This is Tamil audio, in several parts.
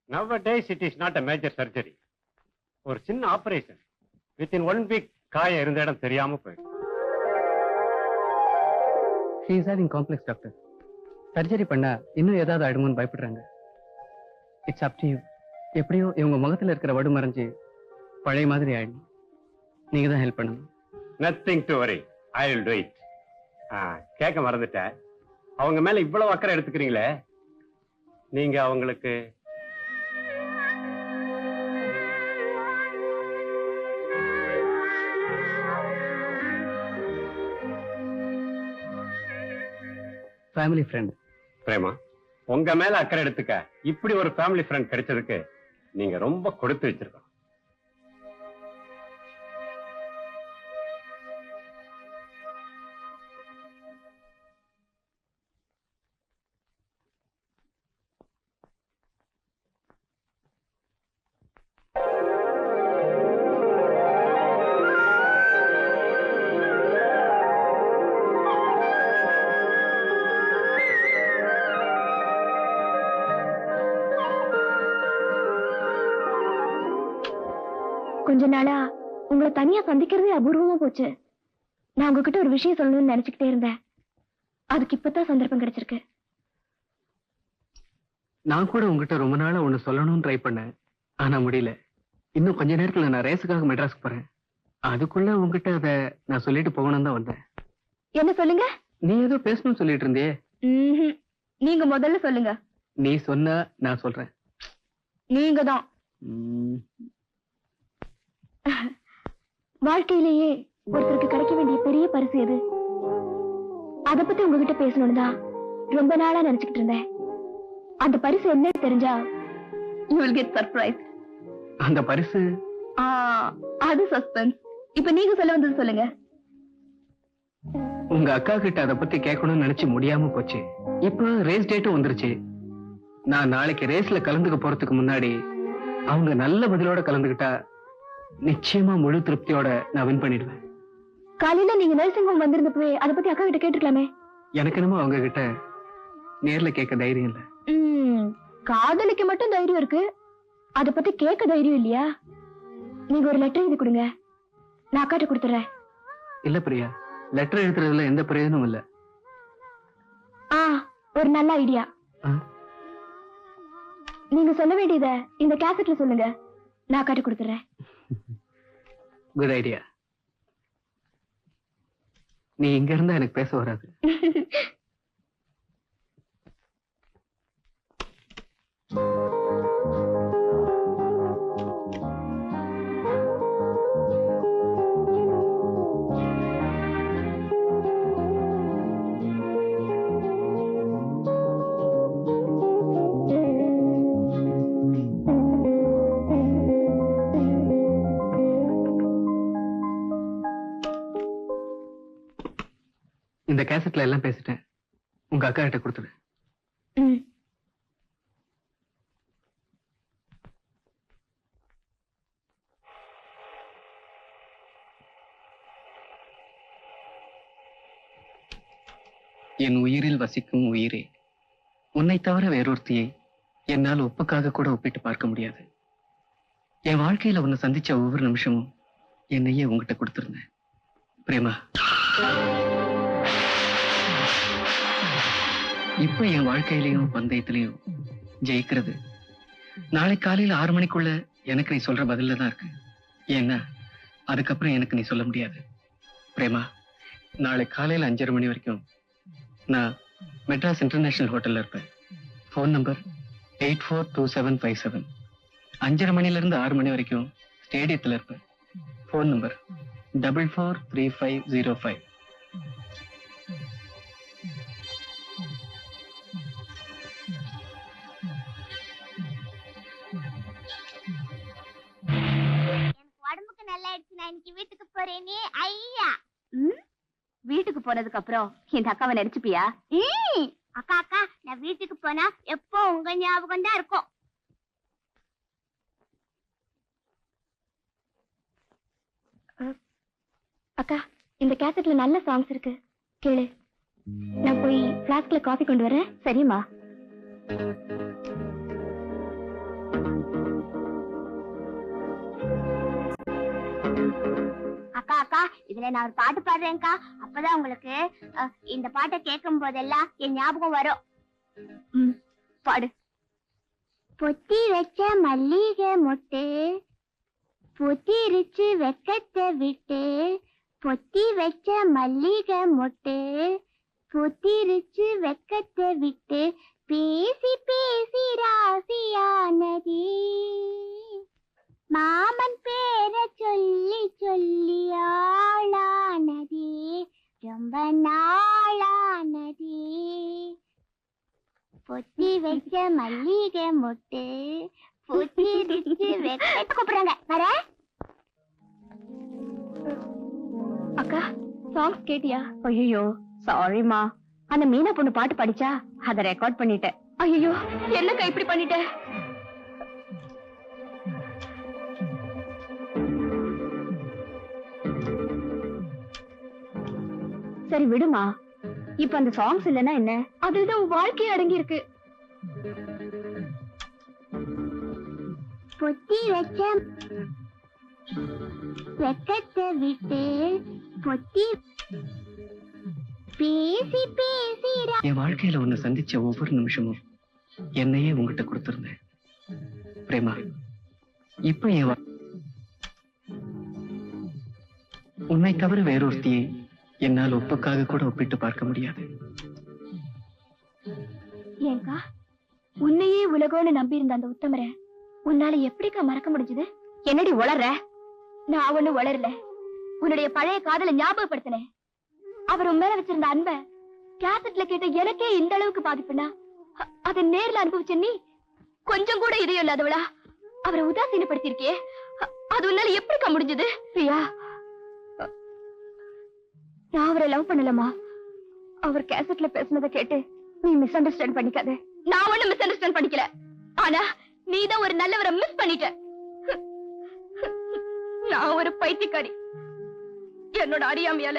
Nowadays it is not a major surgery. ஒரு சின்ன ஆபரேஷன் within 1 week காய இருந்த இடம் தெரியாம போயிடும். He is having complex, doctor. Surgery பண்ணா இன்னும் ஏதாவது ஆயிடுமோன்னு பயப்படுறாங்க. It's up to you. எப்படியோ இவங்க முகத்துல இருக்கிற வடு மறைஞ்சு பழைய மாதிரி ஆயிடும். நீங்க தான் ஹெல்ப் பண்ணணும். Nothing to worry. I will do it. கேட்க மறந்துட்டேன். அவங்க மேல இவ்வளவு அக்கறை எடுத்துக்கிறீங்களே, நீங்க அவங்களுக்கு ஃபேமிலி ஃப்ரெண்ட். பிரேமா, உங்க மேல அக்கறை எடுத்துக்க இப்படி ஒரு ஃபேமிலி ஃப்ரெண்ட் கிடைச்சதுக்கு நீங்க ரொம்ப கொடுத்து வச்சிருக்கோம். கொஞ்ச நாளா உங்களை தனியா சந்திக்கிறதே அபூர்வமா போச்சு. நான் உங்ககிட்ட ஒரு விஷயம் சொல்லணும்னு நினைச்சுக்கிட்டே இருந்தேன். அதுக்கு இப்பதான் சந்தர்ப்பம் கிடைச்சிருக்கு. நான் கூட உங்ககிட்ட ரொம்ப நாளா ஒண்ணு சொல்லணும்னு ட்ரை பண்ணேன், ஆனா முடியல. இன்னும் கொஞ்ச நேரத்துல நான் ரேஸுக்காக மெட்ராஸ்க்கு போறேன். அதுக்குள்ள உங்ககிட்ட அதை நான் சொல்லிட்டு போகணும் தான் வந்தேன். என்ன சொல்லுங்க? நீ ஏதோ பேசணும்னு சொல்லிட்டு இருந்தியே. நீங்க முதல்ல சொல்லுங்க. நீ சொன்னா நான் சொல்றேன். நீங்க தான். வாழ்க்கையிலேயே ஒருத்தருக்கு கிடைக்க வேண்டிய பெரிய பரிசு எது? அத பத்தி உங்ககிட்ட பேசணும்னு தான் ரொம்ப நாளா நினைச்சுக்கிட்டு இருந்தேன். அந்த பரிசு என்ன தெரிஞ்சா you will get surprised. அந்த பரிசு அது சஸ்பென்ஸ். இப்ப நீங்க சொல்ல வந்தது சொல்லுங்க. உங்க அக்கா கிட்ட அத பத்தி கேட்கணும்னு நினைச்சு முடியாம போச்சு. இப்ப ரேஸ் டேட்டும் வந்துருச்சு. நான் நாளைக்கு ரேஸ்ல கலந்துக்க போறதுக்கு முன்னாடி அவங்க நல்ல பதிலோட கலந்துகிட்டா நிச்சயமா முழு திருப்தியோட நான் வின் பண்ணிடுவேன். காலையில நீங்க நர்சிங் ஹோம் வந்திருந்தப்பவே அத பத்தி அக்கா கிட்ட கேட்டுக்கலாமே. எனக்கு என்னமோ அவங்க கிட்ட நேர்ல கேட்க தைரியம் இல்ல. காதலிக்க மட்டும் தைரியம் இருக்கு, அத பத்தி கேட்க தைரியம் இல்லையா? நீங்க ஒரு லெட்டர் எழுதி கொடுங்க, நான் அக்காட்ட கொடுத்துறேன். இல்ல பிரியா, லெட்டர் எழுதுறதுல எந்த பிரயோஜனமும் இல்ல. ஒரு நல்ல ஐடியா. நீங்க சொல்ல வேண்டியத இந்த கேசட்ல சொல்லுங்க, நான் அக்காட்ட கொடுத்துறேன். Good idea. நீ இங்க இருந்தா எனக்கு பேச வராது. இந்த கேசட்ல எல்லாம் பேசிட்டேன். உங்க அக்கா கிட்ட கொடுத்துடு. என் உயிரில் வசிக்கும் உயிரே, உன்னை தவிர வேறொருத்தியை என்னால் ஒப்புக்காக கூட ஒப்பிட்டு பார்க்க முடியாது. என் வாழ்க்கையில உன்னை சந்திச்ச ஒவ்வொரு நிமிஷமும் என்னையே உங்ககிட்ட கொடுத்திருந்தேன். பிரேமா, இப்ப என் வாழ்க்கையிலையும் பந்தயத்திலையும் ஜெயிக்கிறது நாளை காலையில 6 மணிக்குள்ள எனக்கு நீ சொல்ற பதில தான் இருக்கு. ஏன்னா அதுக்கப்புறம் எனக்கு நீ சொல்ல முடியாது. பிரேமா, நாளை காலையில 5:30 மணி வரைக்கும் நான் மெட்ராஸ் இன்டர்நேஷனல் ஹோட்டல்ல இருப்பேன். Phone number 842757. 5:30 மணில இருந்து 6 மணி வரைக்கும் ஸ்டேடியத்துல இருப்பேன். Phone number 443505. உடம்புக்கு நல்லா ஆயிடுச்சு. நான் இன்னைக்கு வீட்டுக்கு போறேனே. ஐயா, வீட்டுக்கு போனதுக்கு அப்புறம் இந்த அக்காவை நடிச்சுப்பியா? அக்கா அக்கா, நான் வீட்டுக்கு போனா எப்போ உங்க ஞாபகம் தான் இருக்கும். அக்கா, இந்த கேசட்ல நல்ல சாங்ஸ் இருக்கு, கேளு. நான் போய் பிளாஸ்க்ல காஃபி கொண்டு வரேன். சரிம்மா. இதுல நான் ஒரு பாட்டு பாடுறேன்க்கா. அப்பதான் உங்களுக்கு இந்த பாட்டை கேட்கும் போதெல்லாம் என் ஞாபகம் வரும். பாடு. பொத்தி வச்ச மல்லிகை மொட்டு பொத்திருச்சு வெக்கத்தை விட்டு, பொத்தி வச்ச மல்லிகை மொட்டு பொத்திருச்சு வெக்கத்தை விட்டு, பேசி பேசி ராசியானதி மாமன் பேரை சொல்லி சொல்லி ஆளானதி ரொம்ப நாளானதி. பொத்தி வச்ச மல்லிகை மொட்டு பொத்திருச்சு வெக்கத்தை கூப்பிடுறாங்க. வர அக்கா, சாங்ஸ் கேட்டியா? ஐயோ சாரிமா, அந்த மீனா பொண்ணு பாட்டு படிச்சா அத ரெக்கார்ட் பண்ணிட்டேன். ஐயோ, என்னக்கா இப்படி பண்ணிட்ட? சரி விடுமா, இப்ப அந்த சாங்ஸ் இல்லன்னா என்ன? அதுதான் உன் வாழ்க்கையே அடங்கி இருக்கு. பொத்தி வச்ச வெக்கத்தை விட்டு பொத்தி பேசி பேசி என் வாழ்க்கையில உன்னை சந்திச்ச ஒவ்வொரு நிமிஷமும் என்னையே உங்ககிட்ட கொடுத்திருந்தேன் பிரேமா. இப்ப உன்னை தவிர வேறொருத்தியை என்னால் ஒப்புக்காக கூட ஒப்பிட்டு பார்க்க முடியாது. ஏங்கா, உன்னையே உலகோன்னு நம்பி இருந்த அந்த உத்தமரை உன்னால எப்படிக்கா மறக்க முடிஞ்சது? என்னடி உளற? நான் ஒண்ணு வளரல, உன்னுடைய பழைய காதலை ஞாபகப்படுத்தினேன். அவர் உன் மேல வச்சிருந்த அன்ப கேசட்ல கேட்ட எனக்கே இந்த அளவுக்கு பாதிப்புனா, அதை நேர்ல அனுபவிச்ச நீ கொஞ்சம் கூட இதயம் இல்லாதவளா அவரை உதாசீனப்படுத்திருக்கே, அது உன்னால எப்படிக்கா முடிஞ்சது? பிரியா, நான் அவரை லவ் பண்ணலமா. அவர் கேசட்ல பேசுனதை கேட்டு நீ மிஸ் அண்டர்ஸ்டாண்ட் பண்ணிக்காத. நான் ஒண்ணு மிஸ் அண்டர்ஸ்டாண்ட் பண்ணிக்கல, ஆனா நீதான் ஒரு நல்லவரை மிஸ் பண்ணிட்ட. நான் ஒரு பைத்தியக்காரி. என்னோட அறியாமையால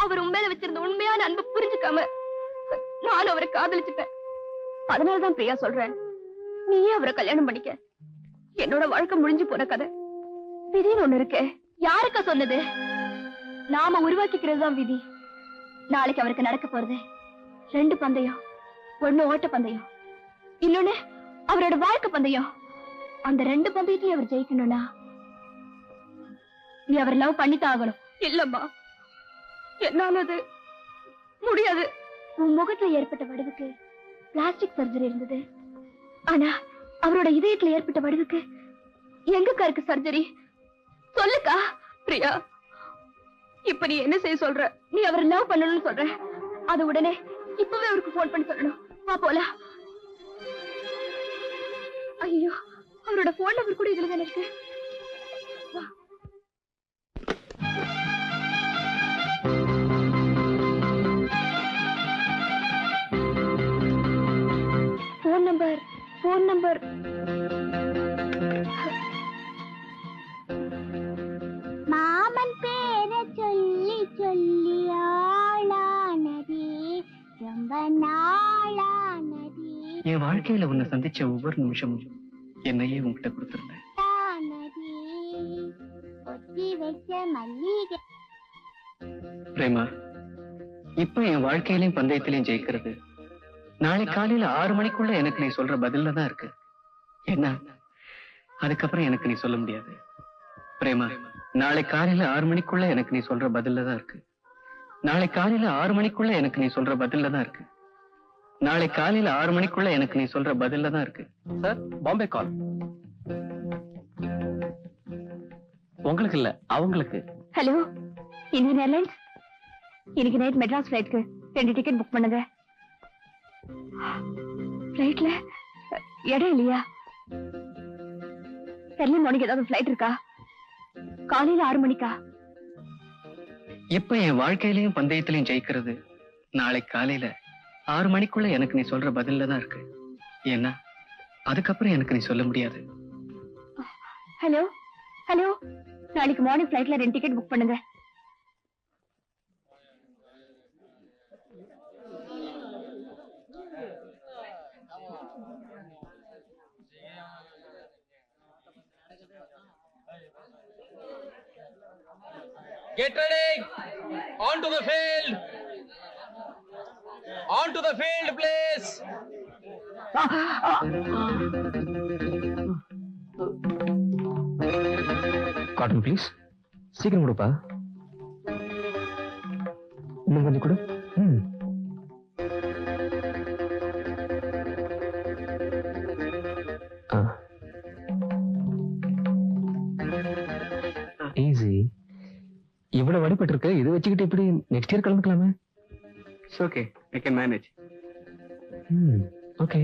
அவர் உண்மையில வச்சிருந்த உண்மையான அன்பு புரிஞ்சுக்காம நான் அவரை காதலிச்சுட்டேன். அதனாலதான் பிரியா சொல்றேன், நீயே அவரை கல்யாணம் பண்ணிக்க. என்னோட வாழ்க்கை முடிஞ்சு போன கதை. விதின்னு ஒண்ணு இருக்கு, யாருக்கா சொன்னது? நாம உருவாக்கிக்கிறது தான் விதி. நாளைக்கு அவருக்கு நடக்க போறது 2 பந்தயம். ஒண்ணு ஓட்ட பந்தயம், இன்னொன்னு அவரோட வாழ்க்கை பந்தயம். அந்த 2 பந்தயத்தையும் அவர் ஜெயிக்கணும்னா நீ அவர் லவ் பண்ணித்தான் ஆகணும். இல்லம்மா, என்னால அது முடியாது. உன் முகத்துல ஏற்பட்ட வடுவுக்கு பிளாஸ்டிக் சர்ஜரி இருந்தது, ஆனா அவரோட இதயத்துல ஏற்பட்ட வடுவுக்கு எங்கக்கா இருக்கு சர்ஜரி? சொல்லுக்கா. பிரியா, இப்ப நீ என்ன செய்ய சொல்ற? நீ அவரை லவ் பண்ணணும்னு சொல்ற, அது உடனே இப்பவே அவருக்கு போன் பண்ணி சொல்லணும். வா போலாம். ஐயோ, அவரோட போன் நம்பர் கூட இதுல தானே இருக்கு. வா. போன் நம்பர் மாமன் பேரை சொல்லி சொல்லி ஆளானதி ரொம்ப நாளானதி. என் வாழ்க்கையில உன்னை சந்திச்ச ஒவ்வொரு நிமிஷமும் என்னையே உங்ககிட்ட கொடுத்திருந்தேன். பொத்தி வச்ச மல்லிகை. பிரேமா, இப்ப என் வாழ்க்கையிலையும் பந்தயத்திலையும் ஜெயிக்கிறது நாளை காலையில 6 மணிக்குள்ள எனக்கு நீ சொல்ற பதில்ல தான் இருக்கு. என்ன, அதுக்கப்புறம் எனக்கு நீ சொல்ல முடியாது. பிரேமா, நாளை காலையில 6 மணிக்குள்ள எனக்கு நீ சொல்ற பதில்ல தான் இருக்கு. நாளை காலையில 6 மணிக்குள்ள எனக்கு நீ சொல்ற பதில்ல தான் இருக்கு. நாளை காலையில 6 மணிக்குள்ள எனக்கு நீ சொல்ற பதில்ல தான் இருக்கு. சார், பாம்பே கால். உங்களுக்கு இல்ல, அவங்களுக்கு. Hello, Indian airlines. இன்னைக்கு நைட் மெட்ராஸ் ஃபிளைட்க்கு 2 டிக்கெட் புக் பண்ணுங்க. ஃபிளைட்ல இடம் இல்லையா? early மார்னிங் ஏதாவது ஃபிளைட் இருக்கா? காலையில 6 மணிக்கா? இப்ப என் வாழ்க்கையிலையும் பந்தயத்திலையும் ஜெயிக்கிறது நாளை காலையில 6 மணிக்குள்ள எனக்கு நீ சொல்ற பதில்ல தான் இருக்கு. ஏன்னா அதுக்கப்புறம் எனக்கு நீ சொல்ல முடியாது. ஹலோ ஹலோ, நாளைக்கு மார்னிங் ஃபிளைட்ல 2 டிக்கெட் புக் பண்ணுங்க. Get ready. On to the field. On to the field, please. Cotton please. சீக்கிரம் கொடுப்பா. இன்னும் கொஞ்சம் கொடு. ஈஸி. இவ்வளவு வழிபட்டு இருக்க, இதை வச்சுக்கிட்டு இப்படி நெக்ஸ்ட் இயர் கலந்துக்கலாமே. Okay, I can manage. Okay.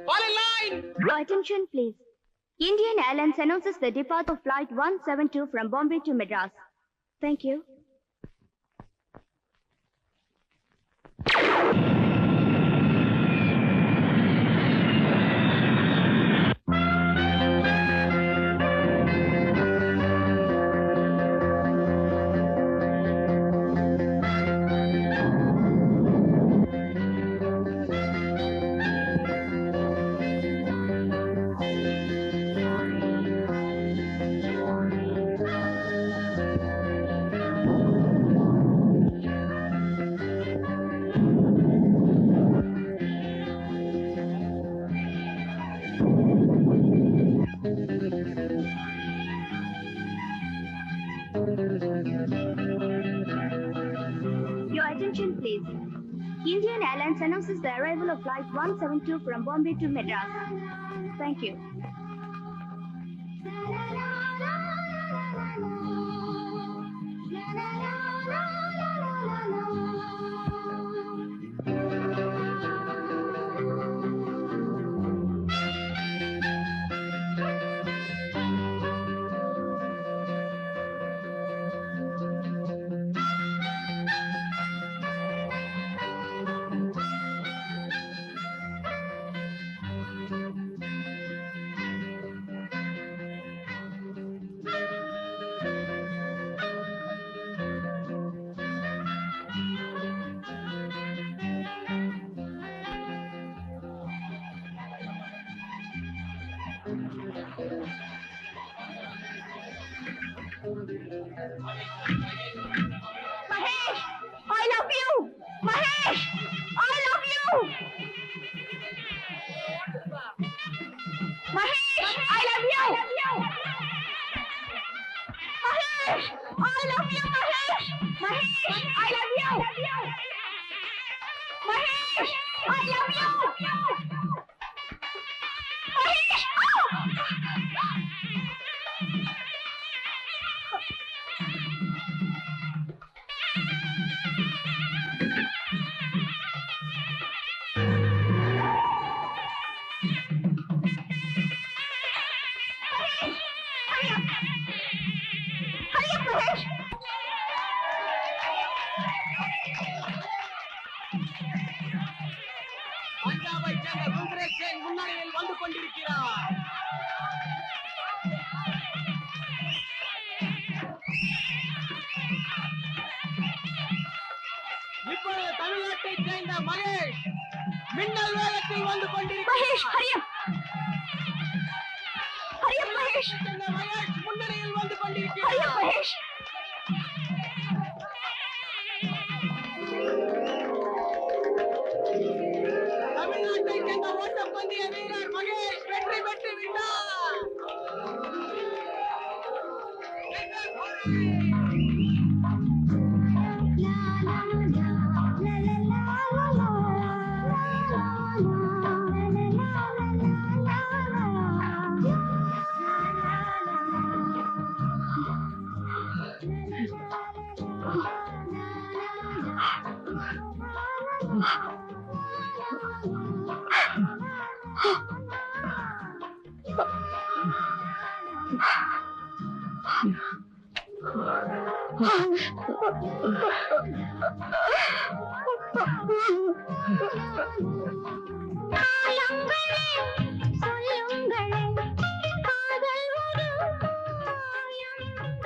Fall in line. Attention please. Indian Airlines announces the depart of flight 172 from Bombay to Madras. Thank you. Your attention please. Indian Airlines announces the arrival of flight 172 from Bombay to Madras. Thank you. Mahesh, I love you. Mahesh, I love you. Mahesh, I love you. Mahesh, I love you. Mahesh, Mahesh, I love you. Mahesh, I love you. Mahesh, பஞ்சாபை சேர்ந்த ருத்ரேஷ் சிங் முன்னணியில் வந்து கொண்டிருக்கிறார். இப்பொழுது தமிழ்நாட்டை சேர்ந்த மகேஷ் மின்னல் வேகத்தில் வந்து கொண்டிருக்கிறார். மகேஷ் முன்னணியில் வந்து கொண்டிருக்கிறார். தமிழ்நாட்டை சேர்ந்த ஓட்டப்பந்தய வீரர் மகேஷ் வெற்றி பெற்று விட்டார்.